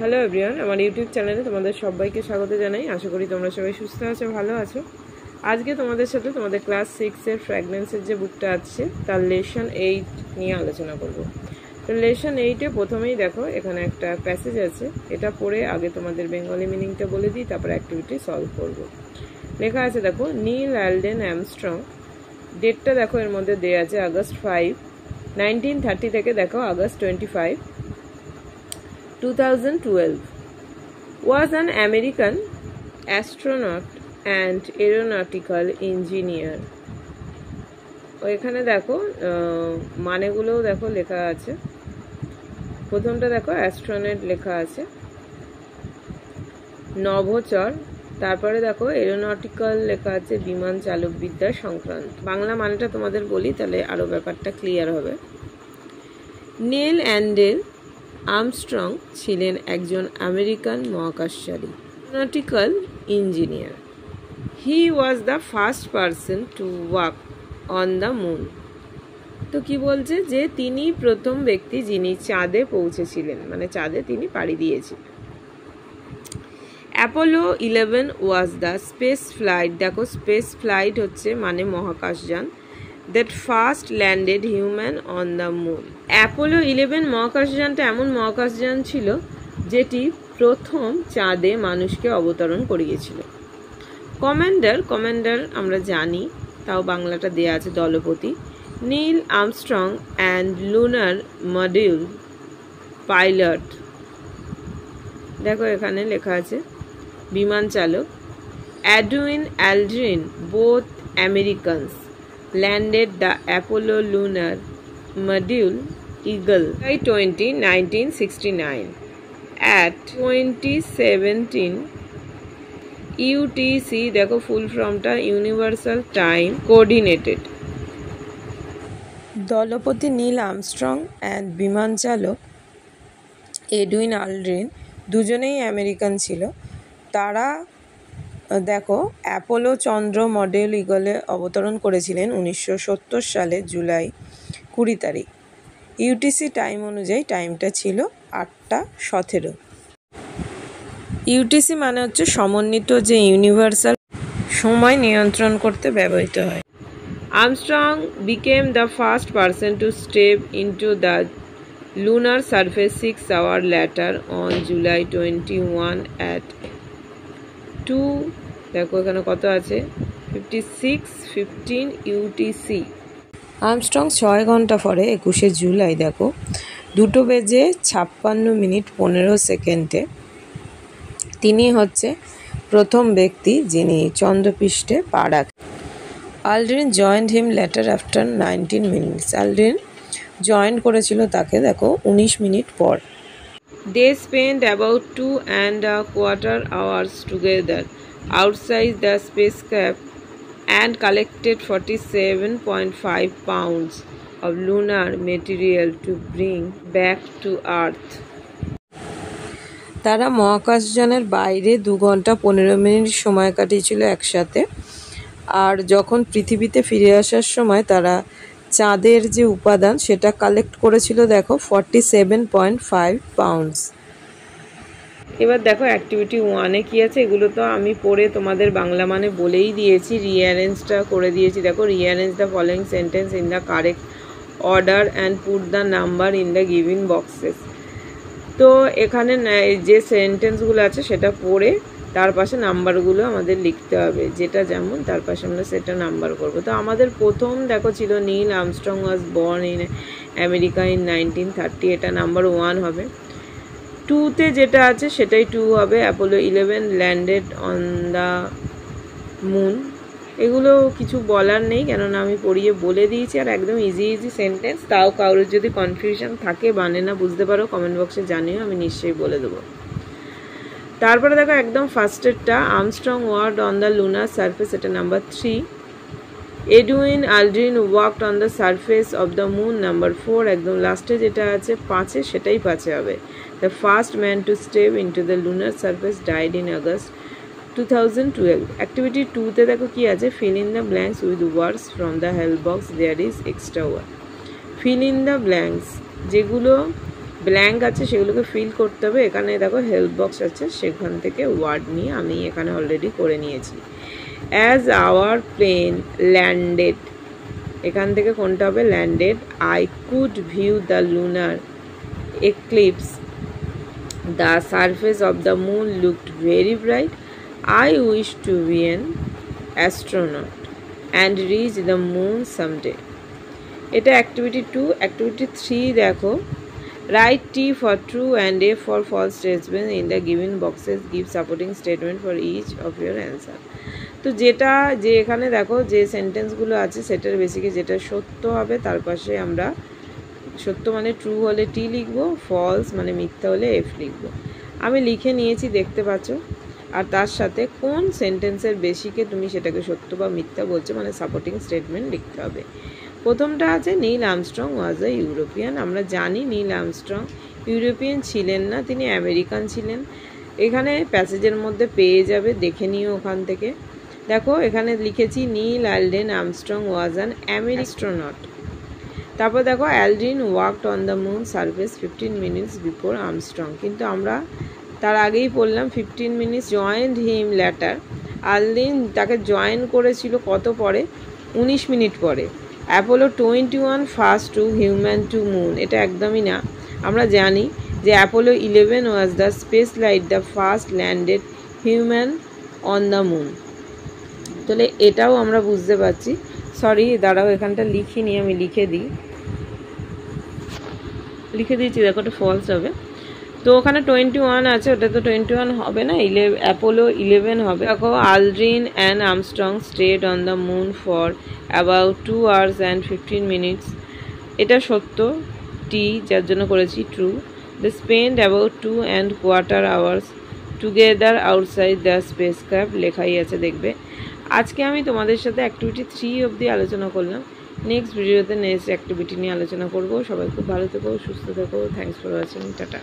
Hello everyone, আমার YouTube চ্যানেলে তোমাদের সবাইকে স্বাগত জানাই। আশা করি তোমরা সবাই সুস্থ আছো, ভালো আছো। আজকে তোমাদের সাথে তোমাদের ক্লাস 6-এর ফ্র্যাগনেন্সের যে বুকটা আছে তার লেসন 8 নিয়ে আলোচনা করব। তো লেসন 8-এ প্রথমেই দেখো এখানে একটা প্যাসেজ আছে, এটা পড়ে আগে তোমাদের বেঙ্গলি মিনিংটা বলে দিই, তারপর অ্যাক্টিভিটি সলভ করব। লেখা আছে দেখো, নীল অ্যালডেন আর্মস্ট্রং, ডেটটা দেখো এর মধ্যে দেওয়া আছে আগস্ট 5, 1930 থেকে দেখো August 25, 2012, was an American astronaut and aeronautical engineer. এখানে দেখো মানেগুলোও দেখো লেখা আছে। প্রথমটা দেখো অ্যাস্ট্রোনট লেখা আছে, নভোচর, তারপরে দেখো এরোনটিক্যাল লেখা আছে, বিমান চালক বিদ্যা সংক্রান্ত। বাংলা মানেটা তোমাদের বলি, তাহলে আরো ব্যাপারটা ক্লিয়ার হবে। নীল অ্যান্ডেল আর্মস্ট্রং ছিলেন একজন আমেরিকান মহাকাশচারী, aeronautical engineer. He was the first person to walk on the moon. তো কি বলছে যে তিনি প্রথম ব্যক্তি যিনি চাঁদে পৌঁছেছিলেন, মানে চাঁদে তিনি পাড়ি দিয়েছিলেন। Apollo 11 was the space flight, দেখো স্পেস ফ্লাইট হচ্ছে মানে মহাকাশযান, that first landed human on the moon. Apollo 11 মহাকাশযানটা এমন মহাকাশযান ছিল যেটি প্রথম চাঁদে মানুষকে অবতরণ করিয়েছিল। কমান্ডার আমরা জানি, তাও বাংলাটা দেয়া আছে দলপতি। Neil Armstrong and lunar module pilot, দেখো এখানে লেখা আছে বিমান চালক। Edwin Aldrin, both Americans, landed the Apollo lunar module Eagle July 20, 1969 at 2017 UTC, দেখো ফুল ফর্মটা ইউনিভার্সাল টাইম কোঅর্ডিনেটেড। দলপতি নীল আর্মস্ট্রং অ্যান্ড বিমান চালক এডউইন আলড্রিন দুজনেই আমেরিকান ছিল। তারা দেখো অ্যাপোলো চন্দ্র মডেল ইগলে অবতরণ করেছিলেন 1970 সালে জুলাই 20 তারিখ। ইউটিসি টাইম অনুযায়ী টাইমটা ছিল 8:17। ইউটিসি মানে হচ্ছে সমন্বিত, যে ইউনিভার্সাল সময় নিয়ন্ত্রণ করতে ব্যবহৃত হয়। Armstrong became the first person two step into the lunar surface 6 hours later on July 21 at 2, দেখো এখানে কত আছে 56:15 UTC। আর্মস্ট্রং 6 ঘন্টা পরে 21শে জুলাই দেখো 2:56:15 তিনি হচ্ছে প্রথম ব্যক্তি যিনি চন্দ্রপৃষ্ঠে পা রাখেন। আলড্রিন জয়েন্ড হিম লেটার আফটার 19 মিনিটস, আলড্রিন জয়েন করেছিল তাকে দেখো 19 মিনিট পর। They spent about 2.25 hours together outside the spacecraft and collected 47.5 pounds of lunar material to bring back to Earth. তারা মহাকাশযানের বাইরে 2 ঘন্টা 15 মিনিট সময় কাটিয়েছিল একসাথে, আর যখন পৃথিবীতে ফিরে আসার সময় তারা চাঁদের যে উপাদান সেটা কালেক্ট করেছিল দেখো 47.5 পাউন্ডস। এবার দেখো অ্যাক্টিভিটি 1-এ কি আছে, এগুলো তো আমি পড়ে তোমাদের বাংলা মানে বলেই দিয়েছি, রিঅ্যারেঞ্জটা করে দিয়েছি। দেখো, rearrange the following sentence in the correct order and put the number in the giving boxes. তো এখানে যে সেন্টেন্সগুলো আছে সেটা পড়ে তার পাশে নাম্বারগুলো আমাদের লিখতে হবে, যেটা যেমন তার পাশে আমরা সেটা নাম্বার করব। তো আমাদের প্রথম দেখো ছিল Neil Armstrong was born in America in 1930, এটা নাম্বার 1 হবে। 2-তে যেটা আছে সেটাই 2 হবে। Apollo 11 landed on the moon, এগুলো কিছু বলার নেই, কেননা আমি পড়িয়ে বলে দিয়েছি, আর একদম ইজি সেন্টেন্স। তাও কারোর যদি কনফিউশন থাকে, বানে না বুঝতে পারো, কমেন্ট বক্সে জানিও, আমি নিশ্চয়ই বলে দেবো। তারপরে দেখো একদম ফার্স্টেরটা, Armstrong worked on the lunar surface, এটা number 3। Edwin Aldrin worked on the surface of the moon, number 4। একদম লাস্টে যেটা আছে 5-এ, সেটাই 5-এ হবে। The first man to step into the lunar surface died in August 2012। Activity 2-তে দেখো কি আছে, fill in the blanks with words from the help box, there is extra word. Fill in the blanks, যেগুলো blank আছে সেগুলোকে feel করতে হবে। এখানে দেখো হেল্প বক্স আছে, সেখান থেকে ওয়ার্ড নিয়ে আমি এখানে অলরেডি করে নিয়েছি। অ্যাজ আওয়ার প্লেন ল্যান্ডেড, এখান থেকে কোনটা হবে? Landed. I could view the lunar eclipse. The surface of the moon looked very bright. I wish to be an astronaut and reach the moon someday. এটা activity 2। Activity 3 দেখো, right T for true and A for false statement in the given boxes. Give supporting statement for each of your answer. তো যেটা যে এখানে দেখো যে সেন্টেন্সগুলো আছে সেটার বেসিকে যেটা সত্য হবে তার পাশে আমরা সত্য মানে ট্রু হলে টি লিখবো, ফলস মানে মিথ্যা হলে এফ লিখবো। আমি লিখে নিয়েছি দেখতে পাচ্ছ। আর তার সাথে কোন সেন্টেন্সের বেসিকে তুমি সেটাকে সত্য বা মিথ্যা বলছো মানে সাপোর্টিং স্টেটমেন্ট লিখতে হবে। প্রথমটা আছে নীল আর্মস্ট্রং ওয়াজ আ ইউরোপিয়ান। আমরা জানি নীল আর্মস্ট্রং ইউরোপিয়ান ছিলেন না, তিনি আমেরিকান ছিলেন। এখানে প্যাসেজের মধ্যে পেয়ে যাবে, দেখে নিও ওখান থেকে। দেখো এখানে লিখেছি Neil Aldrin Armstrong was an astronaut. তারপর দেখো Aldrin walked on the moon surface 15 minutes before Armstrong, কিন্তু আমরা তার আগেই বললাম 15 minutes joined him later. Aldrin তাকে জয়েন করেছিল কত পরে? 19 মিনিট পরে। Apollo 21 first to human to moon, এটা একদমই না। আমরা জানি যে Apollo 11 was the space light the first landed human on the moon. তাহলে এটাও আমরা বুঝতে পারছি। সরি দাঁড়াও, এখানটা লিখিনি, আমি লিখে দিয়েছি, দেখো ওটা ফলস হবে। তো ওখানে 21 আছে, ওটা তো 21 হবে না, অ্যাপোলো 11 হবে। দেখো Aldrin and Armstrong stayed on the moon for about 2 hours and 15 minutes, এটা সত্য, টি যার জন্য করেছি true. They spend about 2.25 hours together outside the spacecraft, লেখাই আছে দেখবে। আজকে আমি তোমাদের সাথে অ্যাক্টিভিটি 3 অবধি আলোচনা করলাম। নেক্সট ভিডিওতে নেক্সট অ্যাক্টিভিটি নিয়ে আলোচনা করব। সবাই খুব ভালো থেকো, সুস্থ থেকো। Thanks for watching, tata.